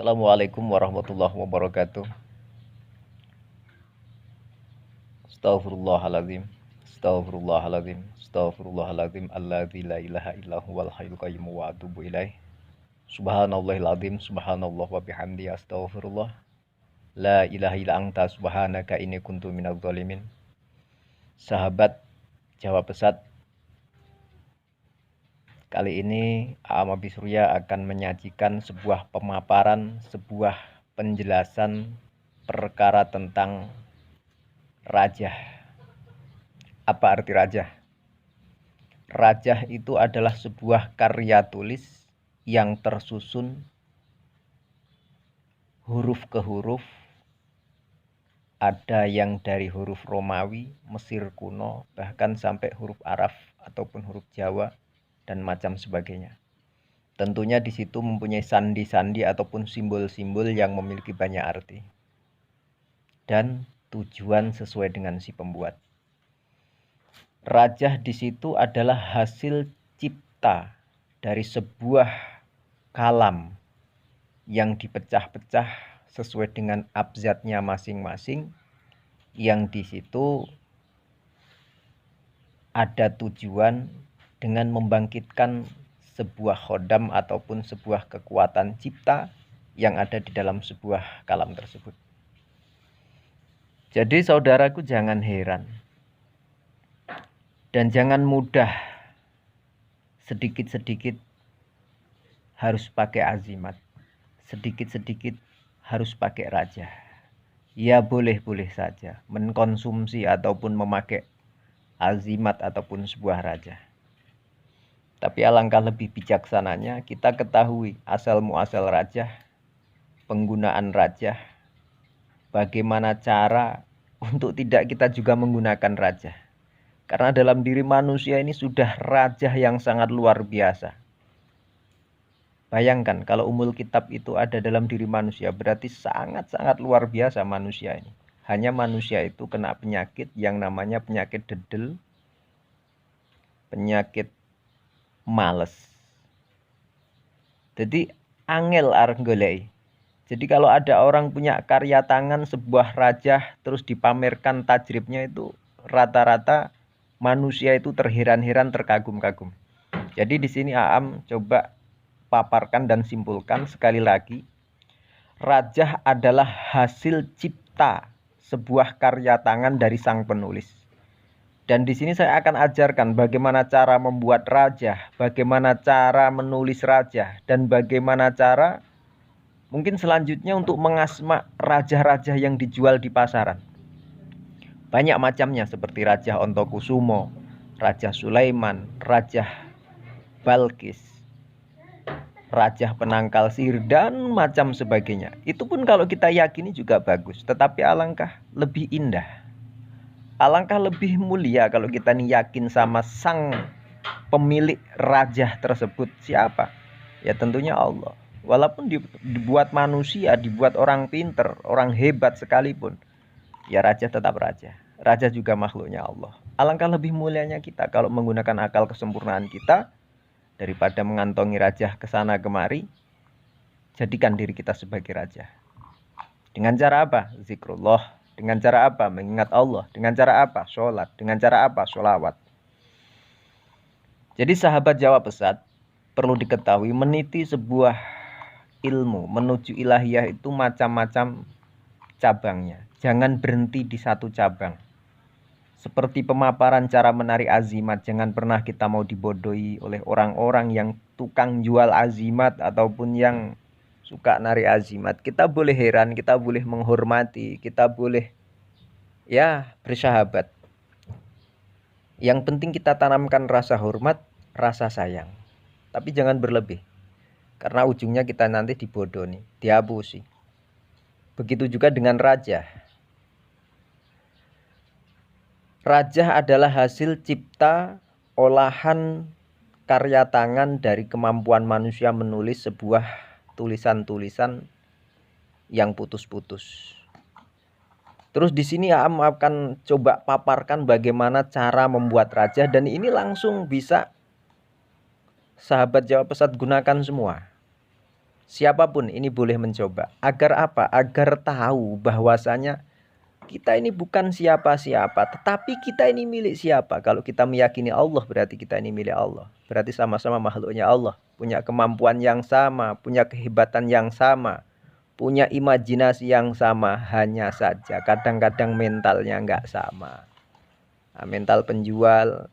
Assalamualaikum warahmatullahi wabarakatuh. Astaghfirullahaladzim. Astaghfirullahaladzim. Astaghfirullahaladzim. Alladzi la ilaha illa huwal hayyul qayyum wa atubu ilaih. Subhanallahil azim. Subhanallah wa bihamdi. Astaghfirullah. La ilaha illa anta subhanaka inni kuntu minadz zalimin. Sahabat Jawa Pesat, kali ini Aam Abi Surya akan menyajikan sebuah pemaparan, sebuah penjelasan perkara tentang rajah. Apa arti rajah? Rajah itu adalah sebuah karya tulis yang tersusun huruf ke huruf. Ada yang dari huruf Romawi, Mesir kuno, bahkan sampai huruf Arab ataupun huruf Jawa dan macam sebagainya. Tentunya di situ mempunyai sandi-sandi ataupun simbol-simbol yang memiliki banyak arti dan tujuan sesuai dengan si pembuat. Rajah di situ adalah hasil cipta dari sebuah kalam yang dipecah-pecah sesuai dengan abjadnya masing-masing, yang di situ ada tujuan dengan membangkitkan sebuah khodam ataupun sebuah kekuatan cipta yang ada di dalam sebuah kalam tersebut. Jadi saudaraku, jangan heran dan jangan mudah sedikit-sedikit harus pakai azimat, sedikit-sedikit harus pakai rajah. Ya boleh-boleh saja mengkonsumsi ataupun memakai azimat ataupun sebuah rajah. Tapi alangkah lebih bijaksananya kita ketahui asal muasal rajah, penggunaan rajah, bagaimana cara untuk tidak kita juga menggunakan rajah. Karena dalam diri manusia ini sudah rajah yang sangat luar biasa. Bayangkan kalau umul kitab itu ada dalam diri manusia, berarti sangat-sangat luar biasa manusia ini. Hanya manusia itu kena penyakit yang namanya penyakit dedel, penyakit males. Jadi angel arep goleki. Jadi kalau ada orang punya karya tangan sebuah rajah terus dipamerkan tajribnya, itu rata-rata manusia itu terheran-heran, terkagum-kagum. Jadi di sini Aam coba paparkan dan simpulkan sekali lagi, rajah adalah hasil cipta sebuah karya tangan dari sang penulis. Dan di sini saya akan ajarkan bagaimana cara membuat rajah, bagaimana cara menulis rajah, dan bagaimana cara mungkin selanjutnya untuk mengasma rajah-rajah yang dijual di pasaran. Banyak macamnya seperti rajah Ontokusumo, rajah Sulaiman, rajah Balkis, rajah penangkal sihir, dan macam sebagainya. Itu pun kalau kita yakini juga bagus, tetapi alangkah lebih indah, alangkah lebih mulia kalau kita yakin sama sang pemilik rajah tersebut. Siapa? Ya tentunya Allah. Walaupun dibuat manusia, dibuat orang pinter, orang hebat sekalipun, ya raja tetap raja. Raja juga makhluknya Allah. Alangkah lebih mulianya kita kalau menggunakan akal kesempurnaan kita daripada mengantongi raja kesana kemari. Jadikan diri kita sebagai raja. Dengan cara apa? Zikrullah. Dengan cara apa? Mengingat Allah. Dengan cara apa? Sholat. Dengan cara apa? Sholawat. Jadi sahabat Jawa Pesat, perlu diketahui meniti sebuah ilmu menuju ilahiyah itu macam-macam cabangnya. Jangan berhenti di satu cabang. Seperti pemaparan cara menarik azimat, jangan pernah kita mau dibodohi oleh orang-orang yang tukang jual azimat ataupun yang suka narik azimat. Kita boleh heran, kita boleh menghormati, kita boleh ya bersahabat. Yang penting kita tanamkan rasa hormat, rasa sayang. Tapi jangan berlebih. Karena ujungnya kita nanti dibodohi, diapusi. Begitu juga dengan rajah. Rajah adalah hasil cipta olahan karya tangan dari kemampuan manusia menulis sebuah tulisan-tulisan yang putus-putus. Terus di sini Aam akan coba paparkan bagaimana cara membuat rajah, dan ini langsung bisa sahabat Jawa Pesat gunakan semua. Siapapun ini boleh mencoba. Agar apa? Agar tahu bahwasanya kita ini bukan siapa-siapa, tetapi kita ini milik siapa. Kalau kita meyakini Allah, berarti kita ini milik Allah. Berarti sama-sama makhluknya Allah. Punya kemampuan yang sama, punya kehebatan yang sama, punya imajinasi yang sama. Hanya saja kadang-kadang mentalnya nggak sama. Nah, mental penjual,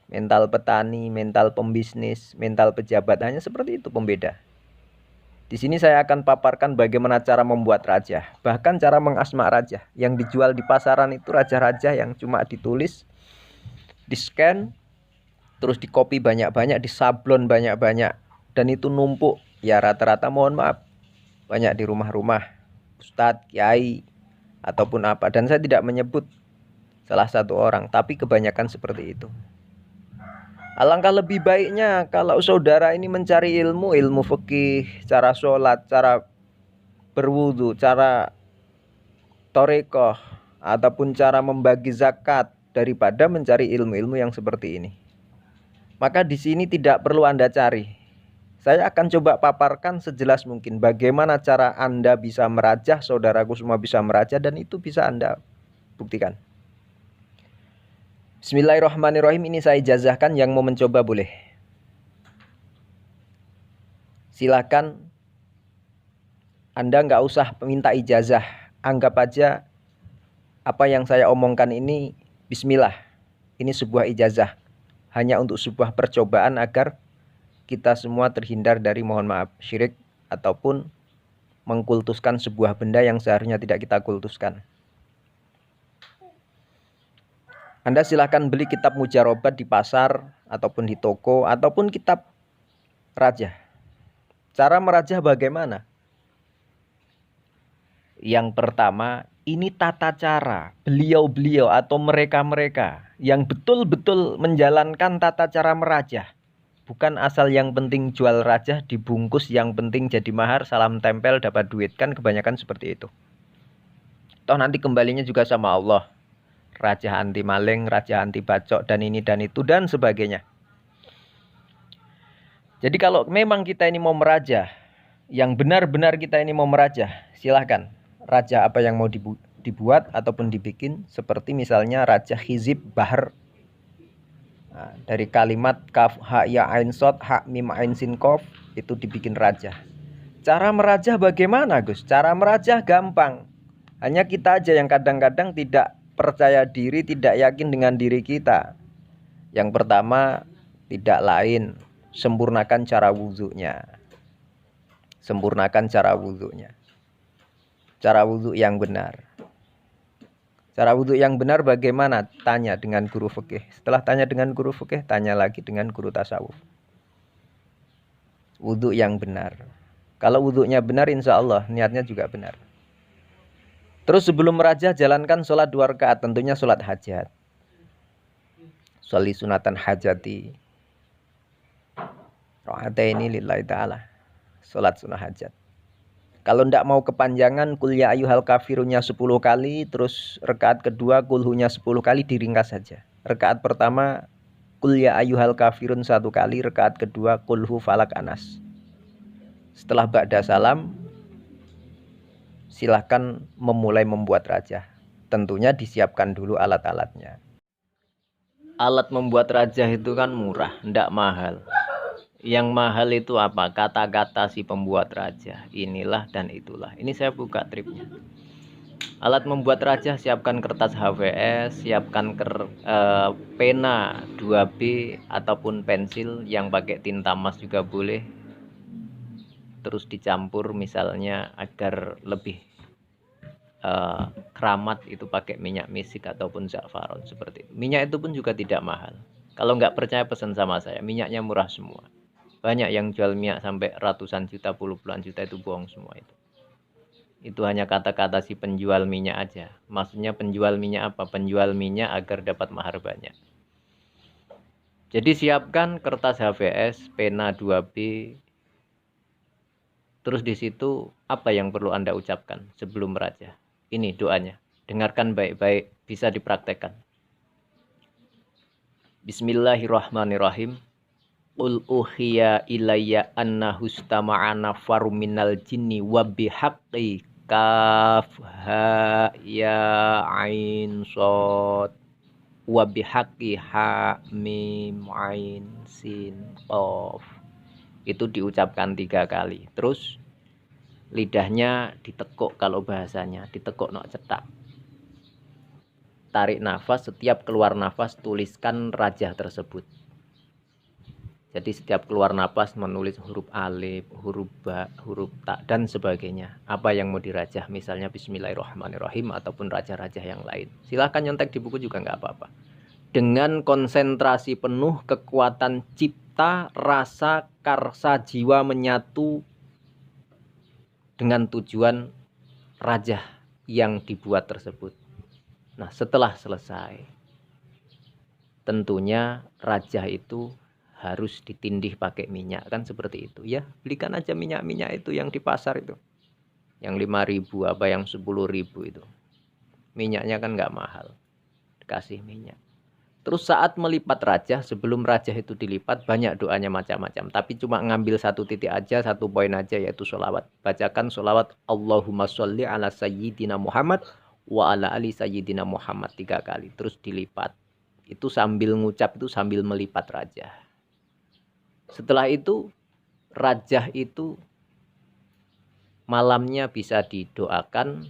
mental petani, mental pembisnis, mental pejabat, hanya seperti itu pembeda. Di sini saya akan paparkan bagaimana cara membuat raja, bahkan cara mengasma raja. Yang dijual di pasaran itu raja-raja yang cuma ditulis, di-scan, terus di-copy banyak-banyak, disablon banyak-banyak, dan itu numpuk. Ya rata-rata mohon maaf, banyak di rumah-rumah, ustadz, kiai, ataupun apa. Dan saya tidak menyebut salah satu orang, tapi kebanyakan seperti itu. Alangkah lebih baiknya kalau saudara ini mencari ilmu fikih, cara sholat, cara berwudu, cara torekoh, ataupun cara membagi zakat daripada mencari ilmu-ilmu yang seperti ini. Maka di sini tidak perlu Anda cari. Saya akan coba paparkan sejelas mungkin bagaimana cara Anda bisa merajah, saudaraku semua bisa merajah, dan itu bisa Anda buktikan. Bismillahirrahmanirrahim. Ini saya ijazahkan, yang mau mencoba boleh. Silakan, Anda nggak usah minta ijazah. Anggap aja apa yang saya omongkan ini bismillah. Ini sebuah ijazah. Hanya untuk sebuah percobaan agar kita semua terhindar dari, mohon maaf, syirik ataupun mengkultuskan sebuah benda yang seharusnya tidak kita kultuskan. Anda silahkan beli kitab mujarobat di pasar ataupun di toko ataupun kitab rajah. Cara merajah bagaimana? Yang pertama, ini tata cara beliau-beliau atau mereka-mereka yang betul-betul menjalankan tata cara merajah. Bukan asal yang penting jual rajah dibungkus, yang penting jadi mahar, salam tempel dapat duit. Kan kebanyakan seperti itu. Toh nanti kembalinya juga sama Allah. Raja anti maling, raja anti bacok, dan ini dan itu dan sebagainya. Jadi kalau memang kita ini mau merajah, yang benar-benar kita ini mau merajah, silahkan. Raja apa yang mau dibuat ataupun dibikin, seperti misalnya raja hizib bahar. Nah, dari kalimat kaf ha ya ain sod ha mim ain sin kof, itu dibikin raja. Cara merajah bagaimana, Gus? Cara merajah gampang. Hanya kita aja yang kadang-kadang tidak percaya diri, tidak yakin dengan diri kita. Yang pertama, tidak lain, sempurnakan cara wudhunya. Sempurnakan cara wudhunya. Cara wudhu yang benar. Cara wudhu yang benar bagaimana? Tanya dengan guru fikih. Setelah tanya dengan guru fikih, tanya lagi dengan guru tasawuf. Wudhu yang benar. Kalau wudhunya benar, insya Allah niatnya juga benar. Terus sebelum merajah, jalankan sholat 2 rakaat, tentunya sholat hajat. Sholli sunatan hajati. Ra'ataini lillahi ta'ala. Sholat sunnah hajat. Kalau ndak mau kepanjangan, kul ya ayyuhal kafirunnya 10 kali, terus rakaat kedua kulhunya 10 kali, diringkas saja. Rakaat pertama kul ya ayyuhal kafirun 1 kali, rakaat kedua kulhu falak anas. Setelah ba'da salam, silahkan memulai membuat rajah. Tentunya disiapkan dulu alat-alatnya. Alat membuat rajah itu kan murah, ndak mahal. Yang mahal itu apa? Kata-kata si pembuat rajah. Inilah dan itulah. Ini saya buka tripnya. Alat membuat rajah, siapkan kertas HVS, siapkan pena 2B ataupun pensil yang pakai tinta emas juga boleh. Terus dicampur misalnya agar lebih keramat, itu pakai minyak misik ataupun za'faron seperti itu. Minyak itu pun juga tidak mahal. Kalau nggak percaya pesan sama saya, minyaknya murah semua. Banyak yang jual minyak sampai ratusan juta, puluhan juta, itu bohong semua itu. Itu hanya kata-kata si penjual minyak aja. Maksudnya penjual minyak apa? Penjual minyak agar dapat mahar banyak. Jadi siapkan kertas HVS, pena 2B. Terus di situ apa yang perlu Anda ucapkan sebelum merajah? Ini doanya. Dengarkan baik-baik, bisa dipraktekkan. Bismillahirrahmanirrahim. Qul uhiya ilayya annahu istama'a nafarum minal jinni wa bihaqqi kaf ha ya ain shad wa bihaqqi ha mim ain sin qaf. Itu diucapkan 3 kali. Terus lidahnya ditekuk, kalau bahasanya ditekuk nok cetak. Tarik nafas, setiap keluar nafas tuliskan rajah tersebut. Jadi setiap keluar nafas menulis huruf alif, huruf ba, huruf ta, dan sebagainya. Apa yang mau dirajah, misalnya Bismillahirrahmanirrahim ataupun rajah-rajah yang lain. Silahkan nyontek di buku juga nggak apa-apa. Dengan konsentrasi penuh, kekuatan cipta, rasa, karsa, jiwa menyatu dengan tujuan rajah yang dibuat tersebut. Nah, setelah selesai, tentunya rajah itu harus ditindih pakai minyak, kan seperti itu ya. Belikan aja minyak-minyak itu yang di pasar itu, yang 5.000 apa yang 10.000 itu, minyaknya kan nggak mahal, dikasih minyak. Terus saat melipat rajah, sebelum rajah itu dilipat, banyak doanya macam-macam, tapi cuma ngambil satu titik aja, satu poin aja, yaitu sholawat. Bacakan sholawat Allahumma sholli ala sayyidina Muhammad wa ala ali sayyidina Muhammad 3 kali, terus dilipat. Itu sambil ngucap, itu sambil melipat rajah. Setelah itu, rajah itu malamnya bisa didoakan,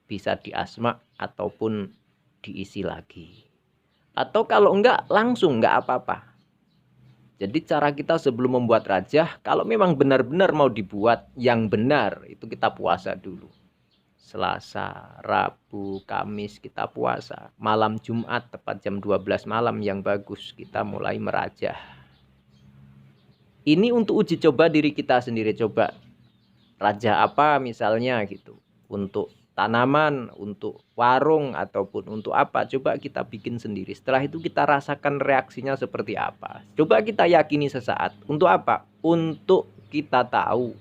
bisa diasma, ataupun diisi lagi. Atau kalau enggak, langsung enggak apa-apa. Jadi cara kita sebelum membuat rajah, kalau memang benar-benar mau dibuat yang benar, itu kita puasa dulu. Selasa, Rabu, Kamis kita puasa. Malam Jumat, tepat jam 12 malam yang bagus, kita mulai merajah. Ini untuk uji coba diri kita sendiri. Coba rajah apa misalnya gitu. Untuk tanaman, untuk warung, ataupun untuk apa. Coba kita bikin sendiri. Setelah itu kita rasakan reaksinya seperti apa. Coba kita yakini sesaat. Untuk apa? Untuk kita tahu.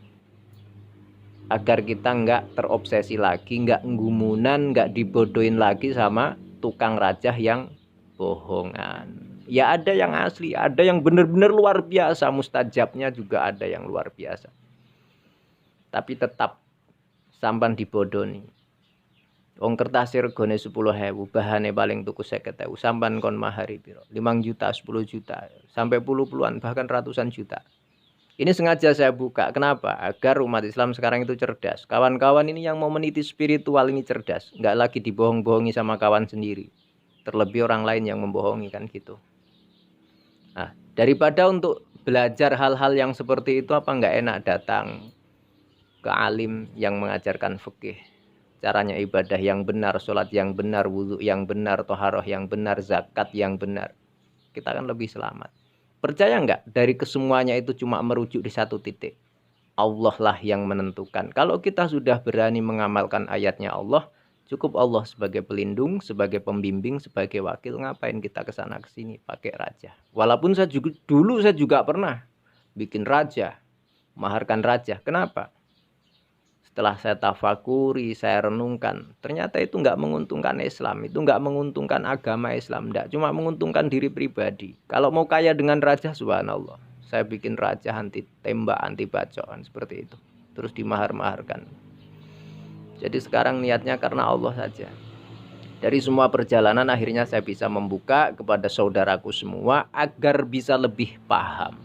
Agar kita nggak terobsesi lagi, nggak nggumunan, nggak dibodohin lagi sama tukang rajah yang bohongan. Ya ada yang asli, ada yang benar-benar luar biasa, mustajabnya juga ada yang luar biasa. Tapi tetap sampan dibodoni. Wong kertas regane 10.000, bahane paling tuku 50.000, sampan kon mahari piro? 5 juta, 10 juta, sampai puluhan bahkan ratusan juta. Ini sengaja saya buka. Kenapa? Agar umat Islam sekarang itu cerdas. Kawan-kawan ini yang mau meniti spiritual ini cerdas. Nggak lagi dibohong-bohongi sama kawan sendiri. Terlebih orang lain yang membohongi, kan gitu. Nah, daripada untuk belajar hal-hal yang seperti itu, apa nggak enak datang ke alim yang mengajarkan fikih, caranya ibadah yang benar, sholat yang benar, wudhu yang benar, toharoh yang benar, zakat yang benar. Kita akan lebih selamat. Percaya nggak? Dari kesemuanya itu cuma merujuk di satu titik. Allah lah yang menentukan. Kalau kita sudah berani mengamalkan ayatnya Allah, cukup Allah sebagai pelindung, sebagai pembimbing, sebagai wakil. Ngapain kita kesana kesini pakai raja? Walaupun dulu saya juga pernah bikin raja, maharkan raja. Kenapa? Setelah saya tafakuri, saya renungkan, ternyata itu nggak menguntungkan Islam, itu nggak menguntungkan agama Islam, nggak, cuma menguntungkan diri pribadi. Kalau mau kaya dengan raja, subhanallah, saya bikin raja anti tembak, anti bacokan seperti itu, terus dimahar-maharkan. Jadi sekarang niatnya karena Allah saja. Dari semua perjalanan akhirnya saya bisa membuka kepada saudaraku semua agar bisa lebih paham.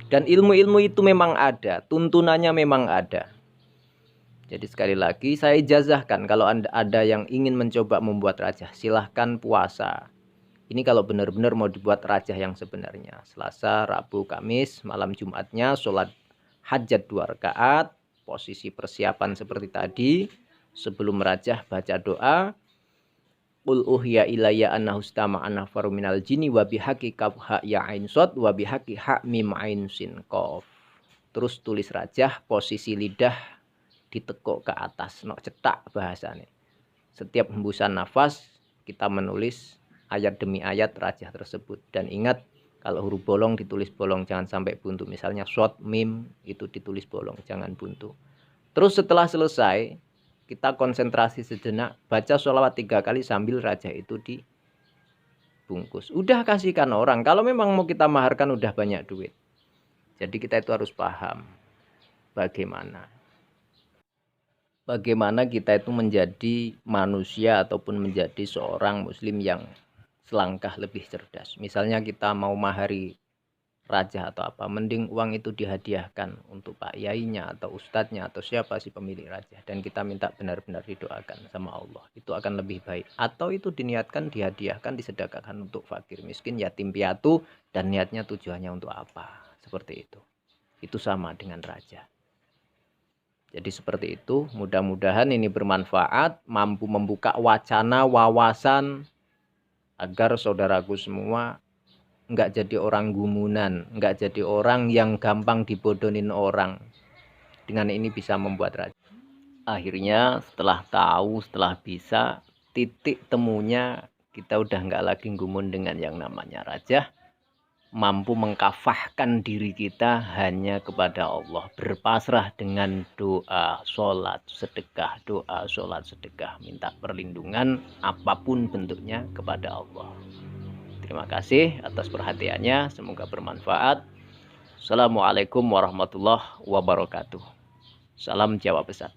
Dan ilmu-ilmu itu memang ada, tuntunannya memang ada. Jadi sekali lagi saya ijazahkan kalau ada yang ingin mencoba membuat rajah, silahkan puasa. Ini kalau benar-benar mau dibuat rajah yang sebenarnya. Selasa, Rabu, Kamis, malam Jumatnya sholat hajat 2 rakaat, posisi persiapan seperti tadi. Sebelum merajah baca doa, Qul uhiya ilayya annahu istama'a nafarum minal jinni wa bihaqqi kaf ha ya ain shad wa bihaqqi ha mim ain sin qaf. Terus tulis rajah, posisi lidah ditekuk ke atas, nok cetak bahasane. Setiap hembusan nafas kita menulis ayat demi ayat rajah tersebut. Dan ingat, kalau huruf bolong ditulis bolong, jangan sampai buntu. Misalnya shad, mim, itu ditulis bolong, jangan buntu. Terus setelah selesai, kita konsentrasi sejenak, baca sholawat 3 kali sambil rajah itu dibungkus. Udah kasihkan orang. Kalau memang mau kita maharkan, udah banyak duit. Jadi kita itu harus paham bagaimana kita itu menjadi manusia ataupun menjadi seorang muslim yang selangkah lebih cerdas. Misalnya kita mau mahari raja atau apa, mending uang itu dihadiahkan untuk pak yainya atau ustadznya atau siapa sih pemilik raja, dan kita minta benar-benar didoakan sama Allah, itu akan lebih baik. Atau itu diniatkan dihadiahkan, disedekahkan untuk fakir miskin, yatim piatu, dan niatnya tujuannya untuk apa, seperti itu sama dengan raja. Jadi seperti itu, mudah-mudahan ini bermanfaat, mampu membuka wacana, wawasan, agar saudaraku semua nggak jadi orang gumunan, nggak jadi orang yang gampang dibodohin orang. Dengan ini bisa membuat raja. Akhirnya setelah tahu, setelah bisa, titik temunya kita udah nggak lagi gumun dengan yang namanya raja. Mampu mengkafahkan diri kita hanya kepada Allah, berpasrah dengan doa, sholat, sedekah, doa, sholat, sedekah, minta perlindungan apapun bentuknya kepada Allah. Terima kasih atas perhatiannya, semoga bermanfaat. Assalamualaikum warahmatullahi wabarakatuh. Salam Jawa Besar.